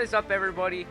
is up, everybody?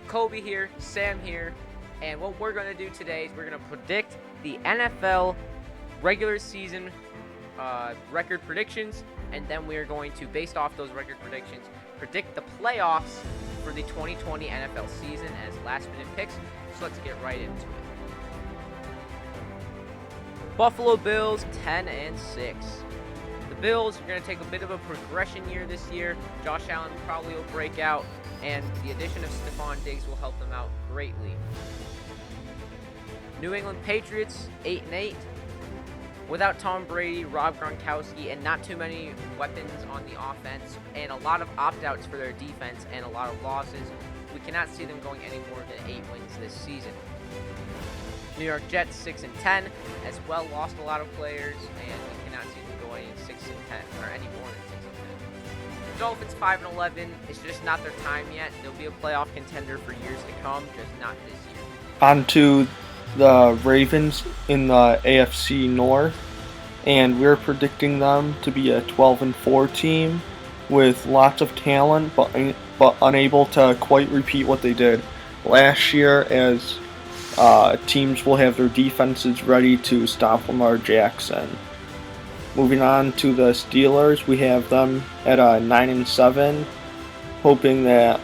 Kobe here, Sam here, and what we're going to do today is we're going to predict the NFL regular season record predictions, and then we're going to, based off those record predictions, predict the playoffs for the 2020 NFL season as last-minute picks. So let's get right into it. Buffalo Bills 10-6. The Bills are going to take a bit of a progression year this year. Josh Allen probably will break out, and the addition of Stephon Diggs will help them out greatly. New England Patriots 8-8. Without Tom Brady, Rob Gronkowski, and not too many weapons on the offense, and a lot of opt-outs for their defense and a lot of losses, we cannot see them going any more than 8 wins this season. New York Jets 6-10, as well lost a lot of players, and we cannot see them going 6-10 or any more than 6-10. Dolphins 5-11. It's just not their time yet. They'll be a playoff contender for years to come, just not this year. On to the Ravens in the AFC North, and we're predicting them to be a 12-4 team with lots of talent, but unable to quite repeat what they did last year, as teams will have their defenses ready to stop Lamar Jackson. Moving on to the Steelers, we have them at a 9-7, hoping that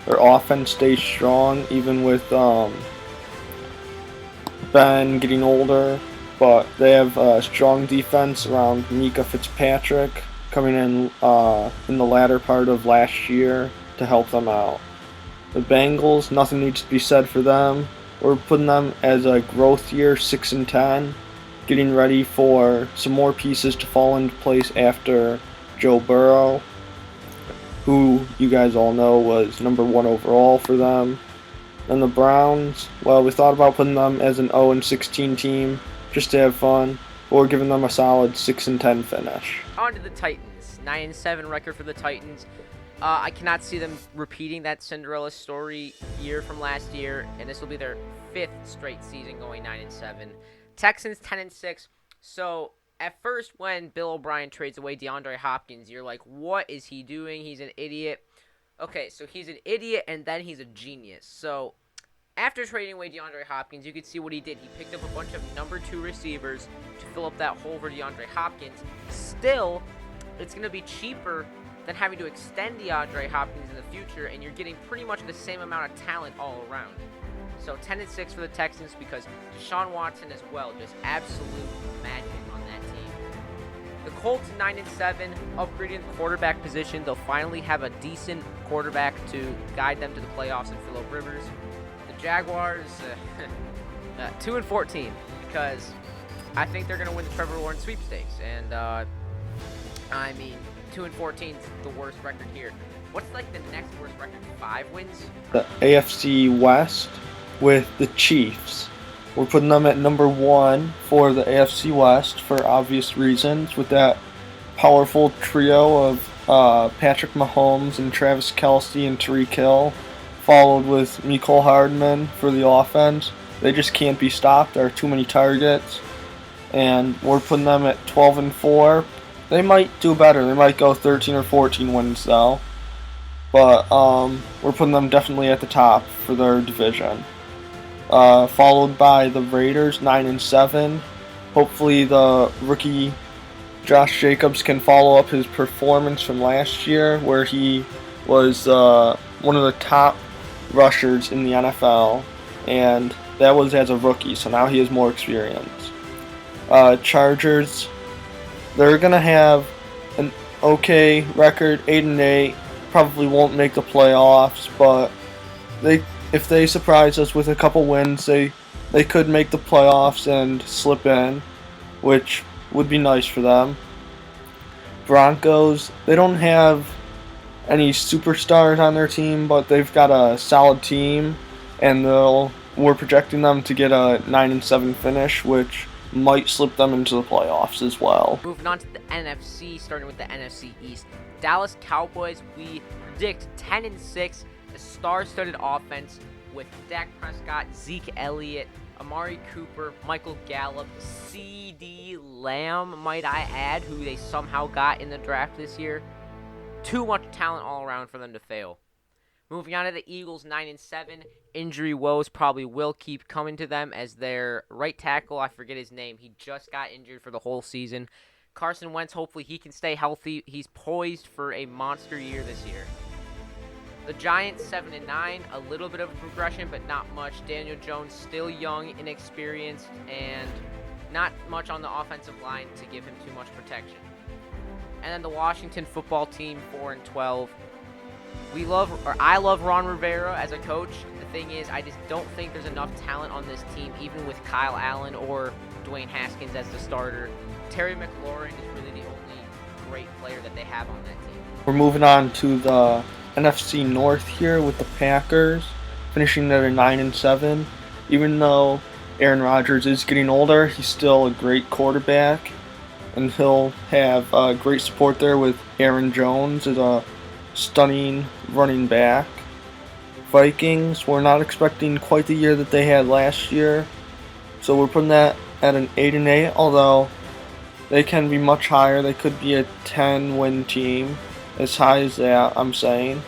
their offense stays strong, even with Ben getting older. But they have a strong defense around Minkah Fitzpatrick coming in the latter part of last year to help them out. The Bengals, nothing needs to be said for them. We're putting them as a growth year, 6-10, getting ready for some more pieces to fall into place after Joe Burrow, who you guys all know was number 1 overall for them. And the Browns, well, we thought about putting them as an 0-16 team just to have fun, but we're giving them a solid 6-10 finish. On to the Titans. 9-7 record for the Titans. I cannot see them repeating that Cinderella story year from last year, and this will be their 5th straight season going 9-7. Texans 10-6. So at first, when Bill O'Brien trades away DeAndre Hopkins, you're like, what is he doing? He's an idiot. Okay, so he's an idiot, and then he's a genius. So after trading away DeAndre Hopkins, you could see what he did. He picked up a bunch of number 2 receivers to fill up that hole for DeAndre Hopkins. Still, it's going to be cheaper than having to extend DeAndre Hopkins in the future, and you're getting pretty much the same amount of talent all around. So 10-6 for the Texans because Deshaun Watson as well, just absolute magic on that team. The Colts 9-7, upgrading the quarterback position. They'll finally have a decent quarterback to guide them to the playoffs in Phillip Rivers. The Jaguars 2-14 because I think they're going to win the Trevor Lawrence sweepstakes, and 2-14 is the worst record here. What's like the next worst record? 5 wins? The AFC West with the Chiefs. We're putting them at number 1 for the AFC West for obvious reasons, with that powerful trio of Patrick Mahomes and Travis Kelce and Tyreek Hill, followed with Mecole Hardman for the offense. They just can't be stopped. There are too many targets, and we're putting them at 12-4. They might do better. They might go 13 or 14 wins though, but we're putting them definitely at the top for their division. Followed by the Raiders, 9-7. Hopefully the rookie Josh Jacobs can follow up his performance from last year, where he was one of the top rushers in the NFL, and that was as a rookie, so now he has more experience. Chargers, they're going to have an okay record, 8-8, probably won't make the playoffs, but if they surprise us with a couple wins, they could make the playoffs and slip in, which would be nice for them. Broncos, they don't have any superstars on their team, but they've got a solid team, and we're projecting them to get a 9-7 finish, which might slip them into the playoffs as well. Moving on to the NFC, starting with the NFC East. Dallas Cowboys, we predict 10-6. A star-studded offense with Dak Prescott, Zeke Elliott, Amari Cooper, Michael Gallup, CeeDee Lamb, might I add, who they somehow got in the draft this year. Too much talent all around for them to fail. Moving on to the Eagles, 9-7. Injury woes probably will keep coming to them as their right tackle, I forget his name, he just got injured for the whole season. Carson Wentz, hopefully he can stay healthy. He's poised for a monster year this year. The Giants, 7-9, a little bit of a progression, but not much. Daniel Jones still young, inexperienced, and not much on the offensive line to give him too much protection. And then the Washington football team, 4-12. I love Ron Rivera as a coach. The thing is, I just don't think there's enough talent on this team, even with Kyle Allen or Dwayne Haskins as the starter. Terry McLaurin is really the only great player that they have on that team. We're moving on to the NFC North here with the Packers, finishing at a 9-7. Even though Aaron Rodgers is getting older, he's still a great quarterback, and he'll have great support there with Aaron Jones as a stunning running back. Vikings, we're not expecting quite the year that they had last year, so we're putting that at an 8-8, although they can be much higher. They could be a 10-win team, as high as that, I'm saying,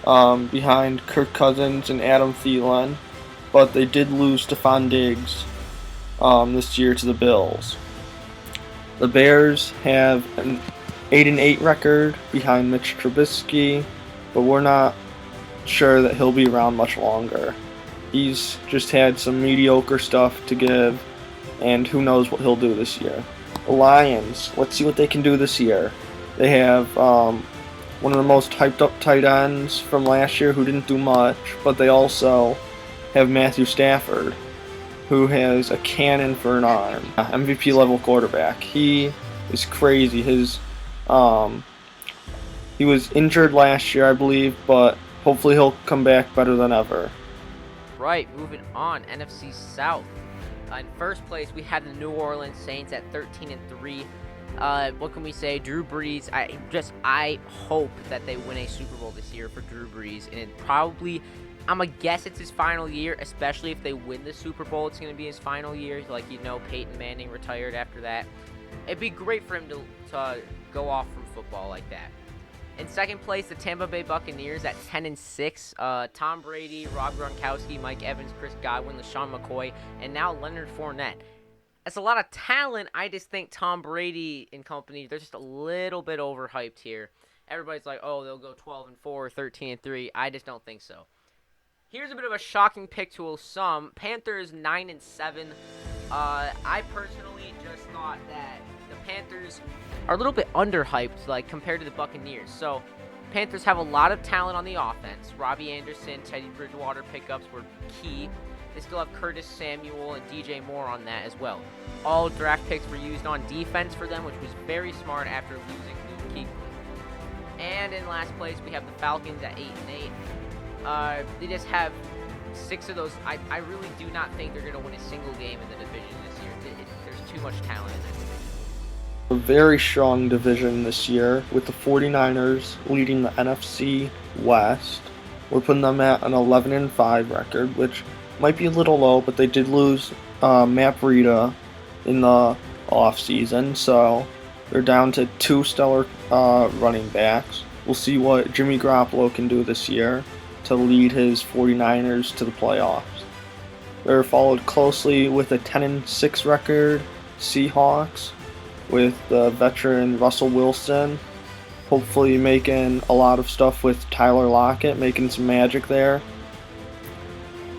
behind Kirk Cousins and Adam Thielen, but they did lose Stephon Diggs this year to the Bills. The Bears have an 8-8 record behind Mitch Trubisky, but we're not sure that he'll be around much longer. He's just had some mediocre stuff to give, and who knows what he'll do this year. The Lions, let's see what they can do this year. They have one of the most hyped up tight ends from last year who didn't do much, but they also have Matthew Stafford, who has a cannon for an arm, MVP level quarterback. He is crazy. He was injured last year, I believe, but hopefully he'll come back better than ever. Right, moving on, NFC South. In first place, we have the New Orleans Saints at 13-3. What can we say? Drew Brees. I hope that they win a Super Bowl this year for Drew Brees, and I'm gonna guess it's his final year, especially if they win the Super Bowl. It's gonna be his final year. Peyton Manning retired after that. It'd be great for him to go off from football like that. In second place, the Tampa Bay Buccaneers at 10-6. Tom Brady, Rob Gronkowski, Mike Evans, Chris Godwin, LaShawn McCoy, and now Leonard Fournette. That's a lot of talent. I just think Tom Brady and company, they're just a little bit overhyped here. Everybody's like, oh, they'll go 12-4, 13-3. I just don't think so. Here's a bit of a shocking pick to some. Panthers 9-7. I personally just thought that the Panthers are a little bit underhyped, compared to the Buccaneers. So, Panthers have a lot of talent on the offense. Robbie Anderson, Teddy Bridgewater pickups were key. They still have Curtis Samuel and DJ Moore on that as well. All draft picks were used on defense for them, which was very smart after losing Luke Kuechly. And in last place, we have the Falcons at 8-8. They just have 6 of those. I really do not think they're going to win a single game in the division this year. There's too much talent in that division. A very strong division this year, with the 49ers leading the NFC West. We're putting them at an 11-5 record, which might be a little low, but they did lose Matt Breida in the offseason, so they're down to 2 stellar running backs. We'll see what Jimmy Garoppolo can do this year to lead his 49ers to the playoffs. They're followed closely with a 10-6 record Seahawks, with the veteran Russell Wilson, hopefully making a lot of stuff with Tyler Lockett, making some magic there.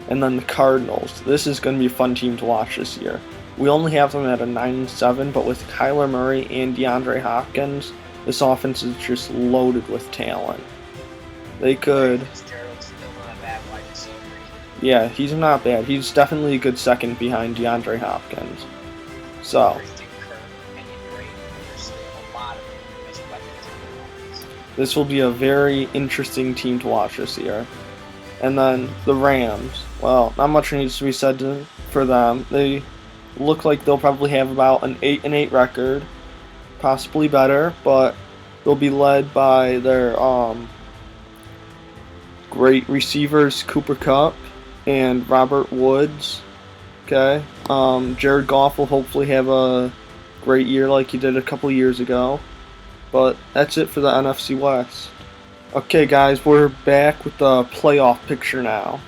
And then the Cardinals. This is going to be a fun team to watch this year. We only have them at a 9-7, but with Kyler Murray and DeAndre Hopkins, this offense is just loaded with talent. They could... Yeah, he's not bad. He's definitely a good second behind DeAndre Hopkins. So... this will be a very interesting team to watch this year. And then the Rams. Well, not much needs to be said for them. They look like they'll probably have about an 8-8 record, possibly better, but they'll be led by their great receivers Cooper Kupp and Robert Woods. Okay, Jared Goff will hopefully have a great year like he did a couple years ago. But that's it for the NFC West. Okay, guys, we're back with the playoff picture now.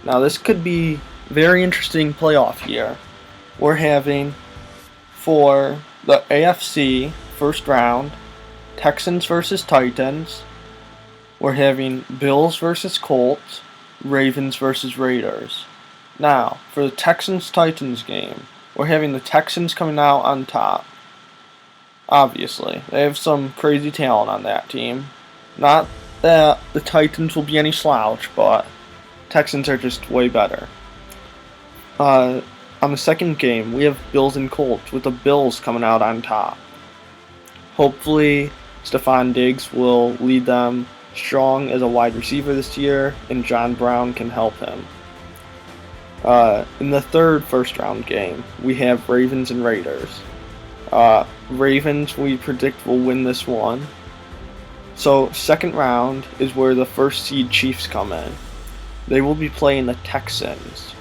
Now, this could be very interesting playoff year. We're having for the AFC first round Texans versus Titans. We're having Bills versus Colts, Ravens versus Raiders. Now, for the Texans-Titans game, we're having the Texans coming out on top. Obviously, they have some crazy talent on that team. Not that the Titans will be any slouch, but Texans are just way better. On the second game, we have Bills and Colts, with the Bills coming out on top. Hopefully, Stephon Diggs will lead them strong as a wide receiver this year, and John Brown can help him. In the third first round game, we have Ravens and Raiders. Ravens, we predict, will win this one. So, second round is where the first seed Chiefs come in. They will be playing the Texans.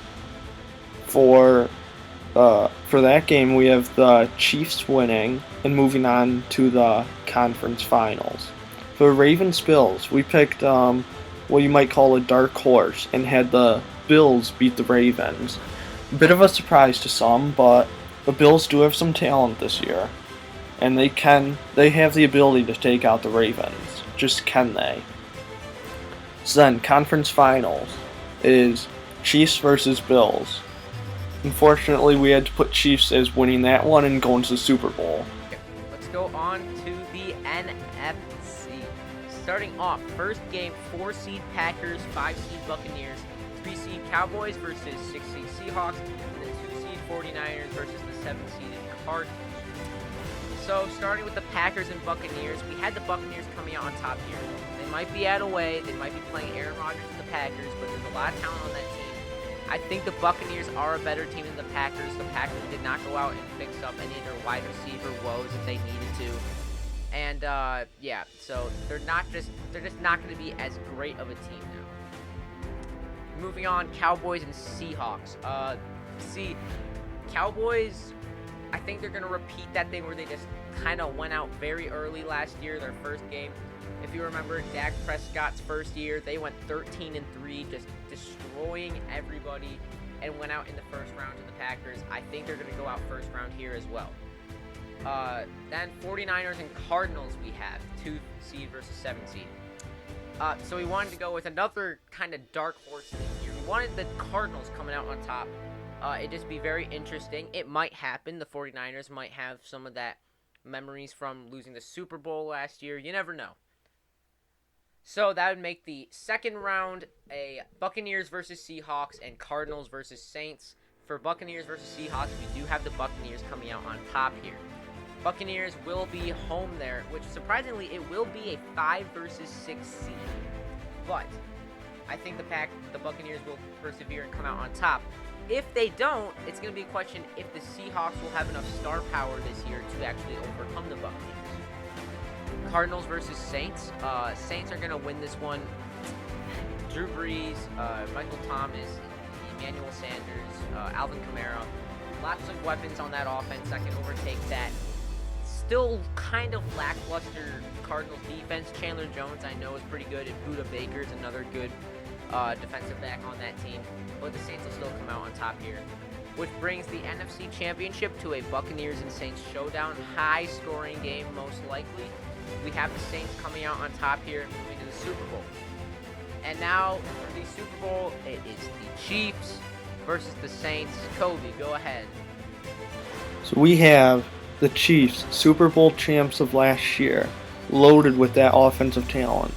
For that game, we have the Chiefs winning and moving on to the conference finals. For Ravens Bills, we picked what you might call a dark horse and had the Bills beat the Ravens. A bit of a surprise to some, but the Bills do have some talent this year, and they have the ability to take out the Ravens. Just can they? So then, conference finals is Chiefs versus Bills. Unfortunately, we had to put Chiefs as winning that one and going to the Super Bowl. Okay, let's go on to the NFC. Starting off, first game, 4-seed Packers, 5-seed Buccaneers, 3-seed Cowboys versus 6-seed Seahawks, and then 2-seed 49ers versus the 7-seeded Cardinals. So, starting with the Packers and Buccaneers, we had the Buccaneers coming out on top here. They might be out of way, they might be playing Aaron Rodgers and the Packers, but there's a lot of talent on that team. I think the Buccaneers are a better team than the Packers. The Packers did not go out and fix up any of their wide receiver woes if they needed to. And, yeah, so they're just not going to be as great of a team now. Moving on, Cowboys and Seahawks. Cowboys, I think they're going to repeat that thing where they just kind of went out very early last year, their first game. If you remember Dak Prescott's first year, they went 13-3, just destroying everybody, and went out in the first round to the Packers. I think they're going to go out first round here as well. Then 49ers and Cardinals we have, 2-seed versus 7-seed. So we wanted to go with another kind of dark horse thing here. We wanted the Cardinals coming out on top. It'd just be very interesting. It might happen. The 49ers might have some of that memories from losing the Super Bowl last year. You never know. So that would make the second round a Buccaneers versus Seahawks and Cardinals versus Saints. For Buccaneers versus Seahawks, we do have the Buccaneers coming out on top here. Buccaneers will be home there, which surprisingly, it will be a 5 versus 6 seed. But I think the Buccaneers will persevere and come out on top. If they don't, it's going to be a question if the Seahawks will have enough star power this year to actually overcome the Buccaneers. Cardinals versus Saints. Saints are going to win this one. Drew Brees, Michael Thomas, Emmanuel Sanders, Alvin Kamara. Lots of weapons on that offense that can overtake that still kind of lackluster Cardinals defense. Chandler Jones, I know, is pretty good. And Budda Baker's another good defensive back on that team. But the Saints will still come out on top here. Which brings the NFC Championship to a Buccaneers and Saints showdown. High-scoring game, most likely. We have the Saints coming out on top here and moving to the Super Bowl. And now, for the Super Bowl, it is the Chiefs versus the Saints. Kobe, go ahead. So we have the Chiefs, Super Bowl champs of last year, loaded with that offensive talent.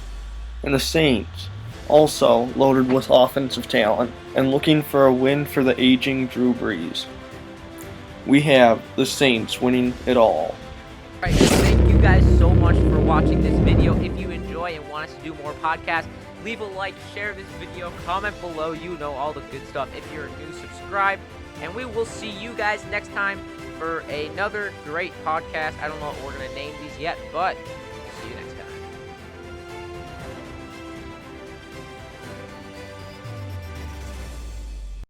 And the Saints, also loaded with offensive talent, and looking for a win for the aging Drew Brees. We have the Saints winning it all. Alright, thank you guys so much for watching this video. If you enjoy and want us to do more podcasts, leave a like, share this video, comment below. You know all the good stuff. If you're new, subscribe. And we will see you guys next time for another great podcast. I don't know what we're going to name these yet, but